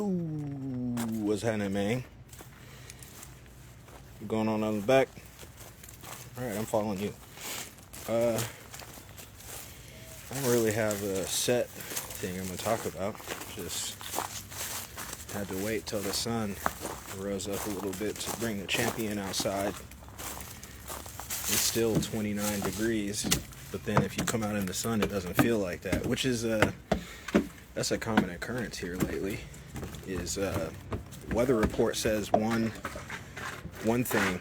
Ooh, what's happening, man? Going on the back? Alright, I'm following you. I don't really have a set thing I'm going to talk about. Just had to wait till the sun rose up a little bit to bring the champion outside. It's still 29 degrees, but then if you come out in the sun, it doesn't feel like that, which is that's a common occurrence here lately. Is weather report says one thing,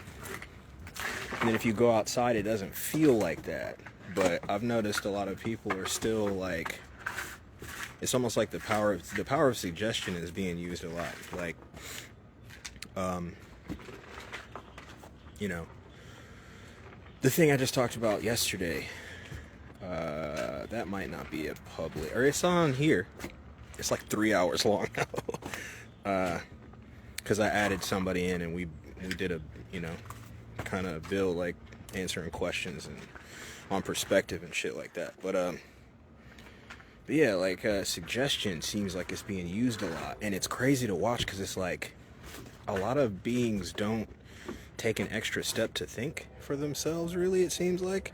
and then if you go outside, it doesn't feel like that. But I've noticed a lot of people are still like, it's almost like the power of suggestion is being used a lot. Like, the thing I just talked about yesterday, that might not be a public, or it's on here. It's like 3 hours long now. Because I added somebody in and we did a, kind of bill, like answering questions and on perspective and shit like that. But yeah, like suggestion seems like it's being used a lot, and it's crazy to watch because it's like a lot of beings don't take an extra step to think for themselves. Really, it seems like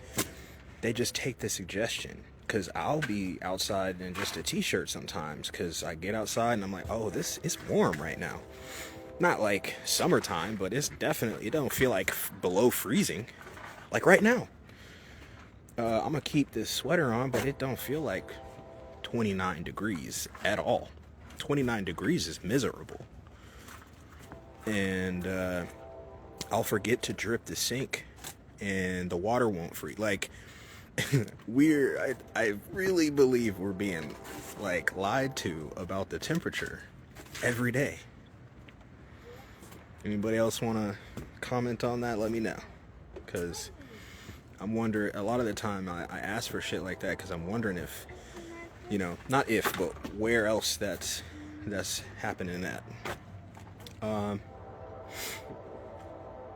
they just take the suggestion. Because I'll be outside in just a t-shirt sometimes, because I get outside and I'm like, oh, it's warm right now. Not like summertime, but it don't feel like below freezing. Like right now. I'm going to keep this sweater on, but it don't feel like 29 degrees at all. 29 degrees is miserable. And I'll forget to drip the sink, and the water won't freeze. Like, I really believe we're being like lied to about the temperature every day. Anybody else want to comment on that? Let me know, because I'm wondering, a lot of the time I ask for shit like that because I'm wondering if, not if, but where else that's happening at.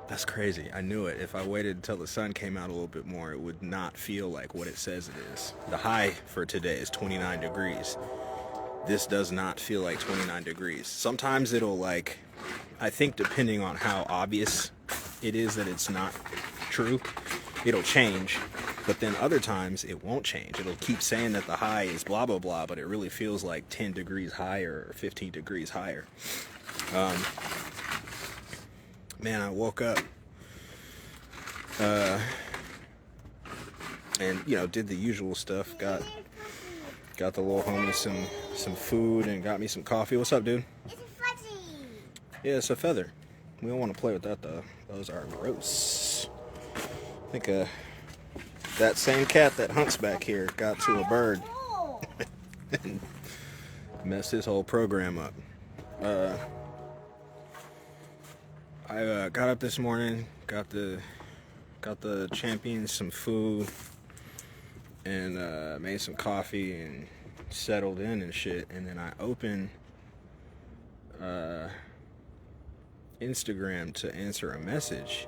That's crazy. I knew it. If I waited until the sun came out a little bit more, it would not feel like what it says it is. The high for today is 29 degrees. This does not feel like 29 degrees. Sometimes it'll, like, I think depending on how obvious it is that it's not true, it'll change. But then other times it won't change. It'll keep saying that the high is blah, blah, blah, but it really feels like 10 degrees higher or 15 degrees higher. Man, I woke up and did the usual stuff. Got the little homie some food and got me some coffee. What's up, dude? It's a fuzzy. Yeah, it's a feather. We don't want to play with that though. Those are gross. I think that same cat that hunts back here got to a bird and messed his whole program up. I got up this morning, got the champions some food, and made some coffee and settled in and shit. And then I opened Instagram to answer a message.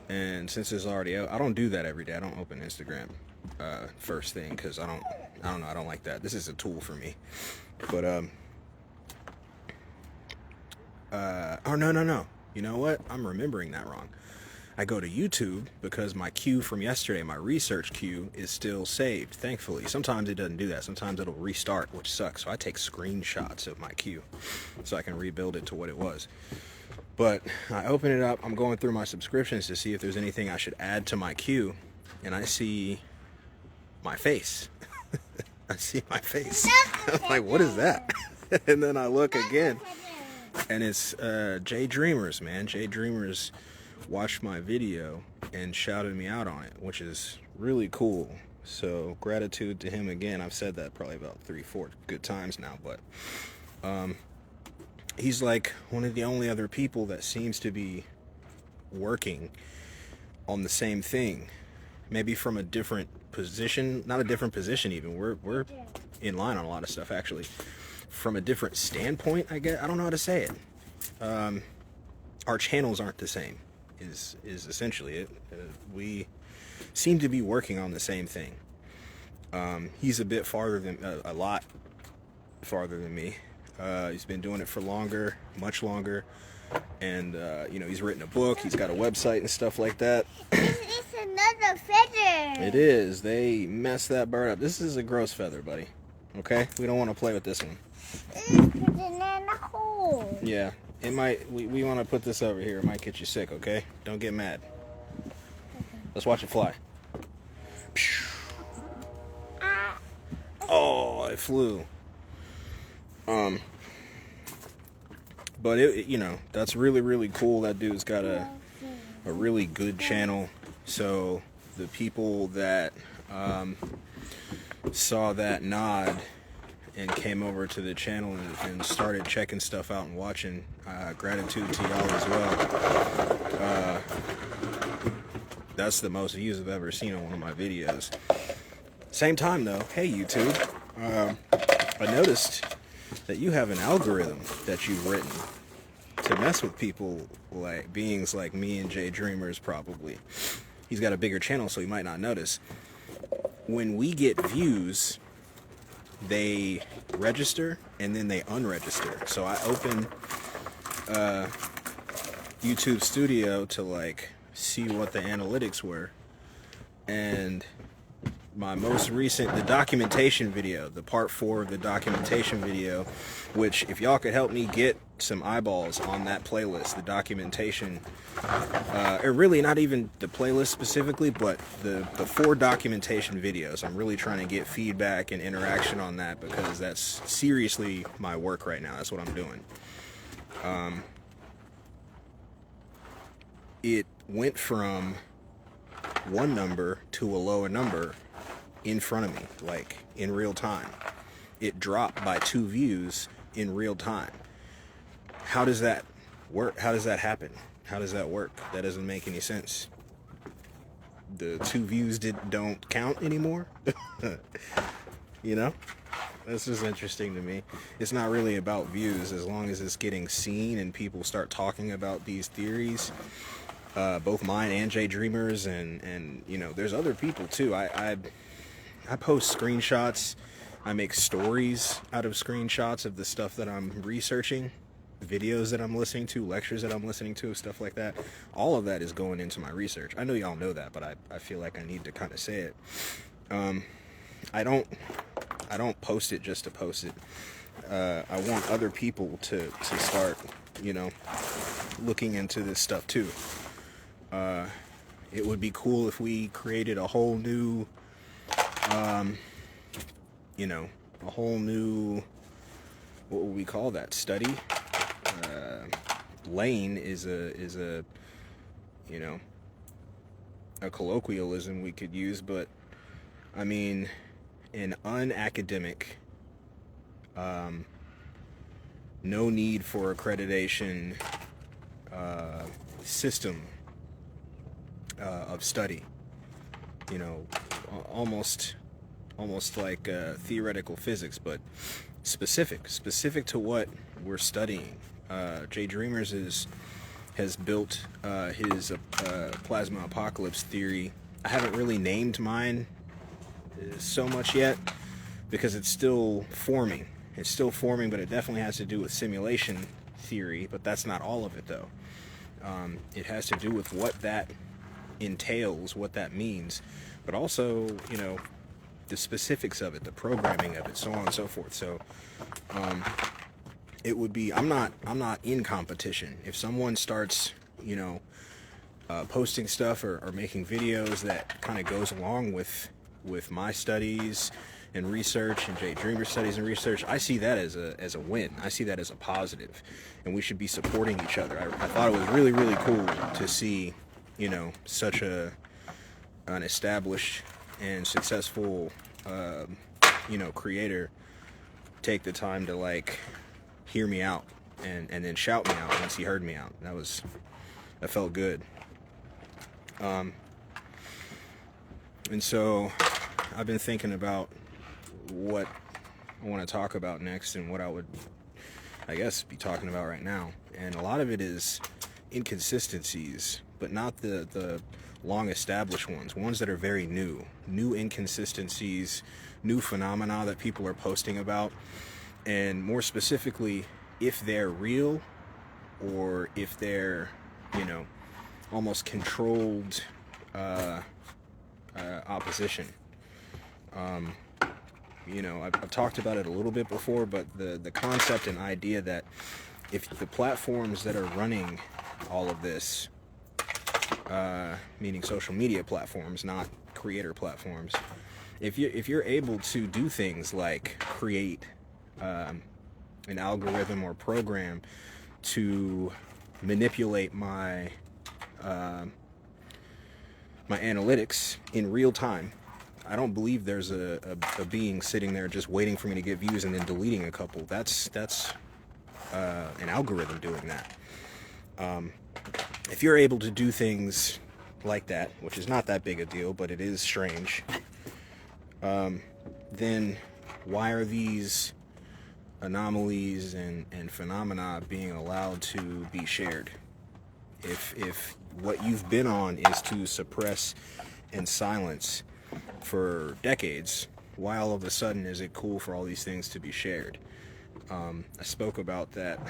And since it's already out, I don't do that every day. I don't open Instagram first thing because I don't know. I don't like that. This is a tool for me. But oh no. You know what? I'm remembering that wrong. I go to YouTube because my queue from yesterday, my research queue, is still saved, thankfully. Sometimes it doesn't do that. Sometimes it'll restart, which sucks. So I take screenshots of my queue so I can rebuild it to what it was. But I open it up. I'm going through my subscriptions to see if there's anything I should add to my queue. And I see my face. I see my face. I'm like, what is that? And then I look again. And it's Jay Dreamers, man. Jay Dreamers watched my video and shouted me out on it, which is really cool. So gratitude to him again. I've said that probably about 3-4 good times now, but he's like one of the only other people that seems to be working on the same thing. Maybe from a different position, not a different position even. We're in line on a lot of stuff actually. From a different standpoint, I guess. I don't know how to say it. Our channels aren't the same, is essentially it. We seem to be working on the same thing. He's a lot farther than me. He's been doing it for longer, much longer. And, you know, he's written a book. He's got a website and stuff like that. It's another feather. It is. They messed that bird up. This is a gross feather, buddy. Okay? We don't want to play with this one. Put it in the hole. Yeah. It might, we want to put this over here. It might get you sick, okay? Don't get mad. Let's watch it fly. Oh, it flew. But it, you know, that's really, really cool. That dude's got a really good channel. So the people that saw that nod and came over to the channel and started checking stuff out and watching, gratitude to y'all as well. That's the most views I've ever seen on one of my videos. Same time though, hey YouTube, I noticed that you have an algorithm that you've written to mess with people, like beings like me and Jay Dreamers probably. He's got a bigger channel, so he might not notice. When we get views, they register and then they unregister. So I open YouTube Studio to like see what the analytics were, and my most recent, the documentation video, the part 4 of the documentation video, which if y'all could help me get some eyeballs on that playlist, the documentation, or really not even the playlist specifically, but the 4 documentation videos. I'm really trying to get feedback and interaction on that because that's seriously my work right now. That's what I'm doing. It went from one number to a lower number in front of me, like in real time. It dropped by 2 views in real time. How does that work? How does that happen? How does that work? That doesn't make any sense. The 2 views don't count anymore. You know, this is interesting to me. It's not really about views as long as it's getting seen and people start talking about these theories. Both mine and Jay Dreamers, and you know, there's other people too. I post screenshots. I make stories out of screenshots of the stuff that I'm researching, videos that I'm listening to, lectures that I'm listening to, stuff like that. All of that is going into my research. I know y'all know that, but I feel like I need to kind of say it. I don't post it just to post it. I want other people to start, you know, looking into this stuff too. It would be cool if we created a whole new, you know, a whole new, what would we call that, study? Lane is a, you know, a colloquialism we could use, but I mean, an unacademic, no need for accreditation, system of study, you know, almost like theoretical physics, but specific to what we're studying. Jay Dreamers has built his plasma apocalypse theory. I haven't really named mine so much yet because it's still forming. It's still forming, but it definitely has to do with simulation theory, but that's not all of it though. It has to do with what that entails, what that means, but also, you know, the specifics of it, the programming of it, so on and so forth. So it would be, I'm not in competition. If someone starts, you know, posting stuff or making videos that kind of goes along with my studies and research and Jay Dreamer studies and research, I see that as a win. I see that as a positive, and we should be supporting each other. I thought it was really, really cool to see, you know, such an established and successful, you know, creator take the time to like hear me out and then shout me out once he heard me out. That felt good. And so I've been thinking about what I want to talk about next and what I would, I guess, be talking about right now. And a lot of it is inconsistencies, but not the long established ones that are very new inconsistencies, new phenomena that people are posting about. And more specifically, if they're real or if they're, you know, almost controlled opposition. You know, I've talked about it a little bit before, but the concept and idea that if the platforms that are running all of this, meaning social media platforms, not creator platforms, if you're able to do things like create an algorithm or program to manipulate my my analytics in real time, I don't believe there's a being sitting there just waiting for me to get views and then deleting a couple. That's an algorithm doing that. If you're able to do things like that, which is not that big a deal, but it is strange, then why are these anomalies and phenomena being allowed to be shared? If what you've been on is to suppress and silence for decades, why all of a sudden is it cool for all these things to be shared? I spoke about that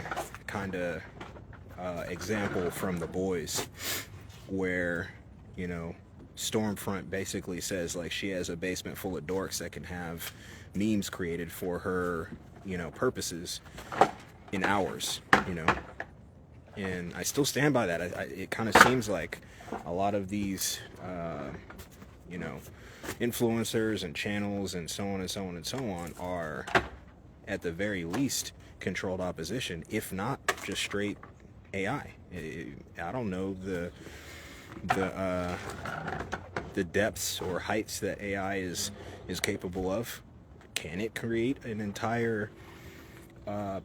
kind of example from The Boys, where, you know, Stormfront basically says, like, she has a basement full of dorks that can have memes created for her, you know, purposes in hours, you know. And I still stand by that. It kind of seems like a lot of these, you know, influencers and channels and so on and so on and so on are, at the very least, controlled opposition, if not just straight AI. I don't know the depths or heights that AI is capable of. Can it create an entire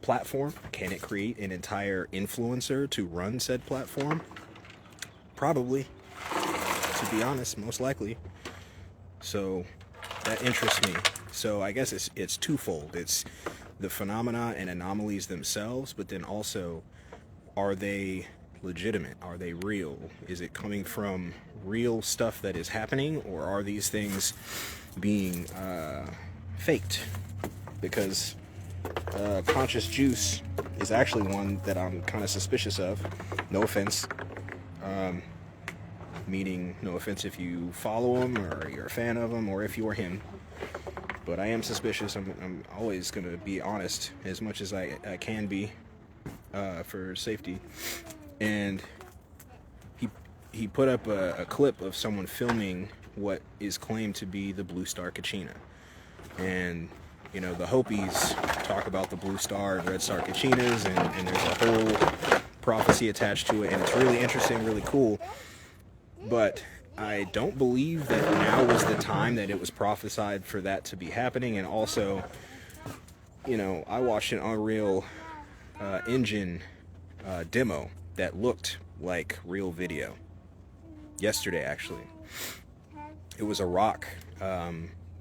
platform? Can it create an entire influencer to run said platform? Probably, to be honest, most likely. So that interests me. So I guess it's twofold. It's the phenomena and anomalies themselves, but then also, are they legitimate? Are they real? Is it coming from real stuff that is happening, or are these things being faked? Because conscious juice is actually one that I'm kind of suspicious of. No offense. Meaning, no offense if you follow him or you're a fan of him or if you're him. But I am suspicious. I'm always going to be honest as much as I can be for safety. And he put up a clip of someone filming what is claimed to be the blue star Kachina. And, you know, the Hopis talk about the blue star and red star Kachinas, and there's a whole prophecy attached to it, and it's really interesting, really cool. But I don't believe that now was the time that it was prophesied for that to be happening. And also, you know, I watched an Unreal Engine demo that looked like real video yesterday, actually. It was a rock,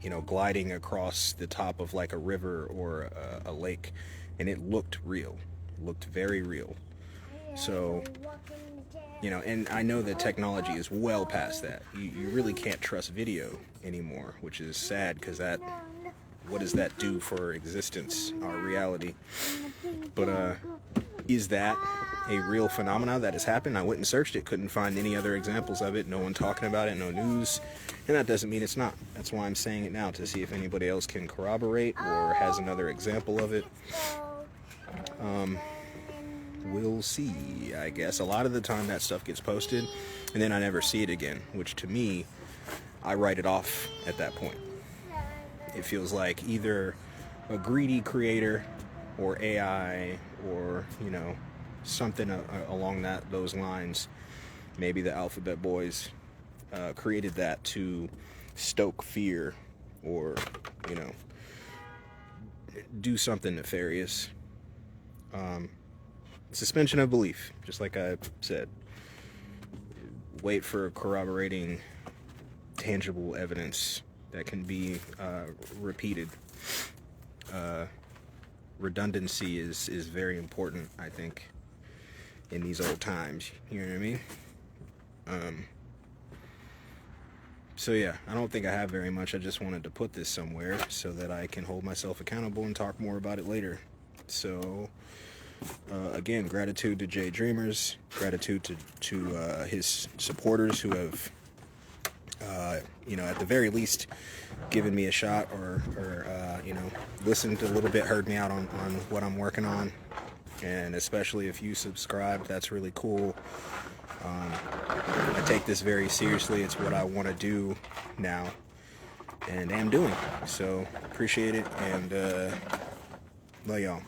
you know, gliding across the top of like a river or a lake, and it looked real. It looked very real. So, you know, and I know that technology is well past that. You really can't trust video anymore, which is sad, because that, what does that do for existence, our reality? But is that a real phenomena that has happened? I went and searched it, couldn't find any other examples of it, no one talking about it, no news, and that doesn't mean it's not. That's why I'm saying it now, to see if anybody else can corroborate or has another example of it. We'll see, I guess. A lot of the time that stuff gets posted and then I never see it again, which to me, I write it off at that point. It feels like either a greedy creator or AI or, you know, something along those lines. Maybe the Alphabet Boys created that to stoke fear or, you know, do something nefarious. Suspension of belief, just like I said. Wait for corroborating, tangible evidence that can be repeated. Redundancy is very important, I think, in these old times. You know what I mean? So yeah, I don't think I have very much. I just wanted to put this somewhere so that I can hold myself accountable and talk more about it later. So again, gratitude to Jay Dreamers, gratitude to his supporters who have, at the very least, given me a shot or listened a little bit, heard me out on what I'm working on. And especially if you subscribe, that's really cool. I take this very seriously. It's what I want to do now and am doing. So appreciate it, and love y'all.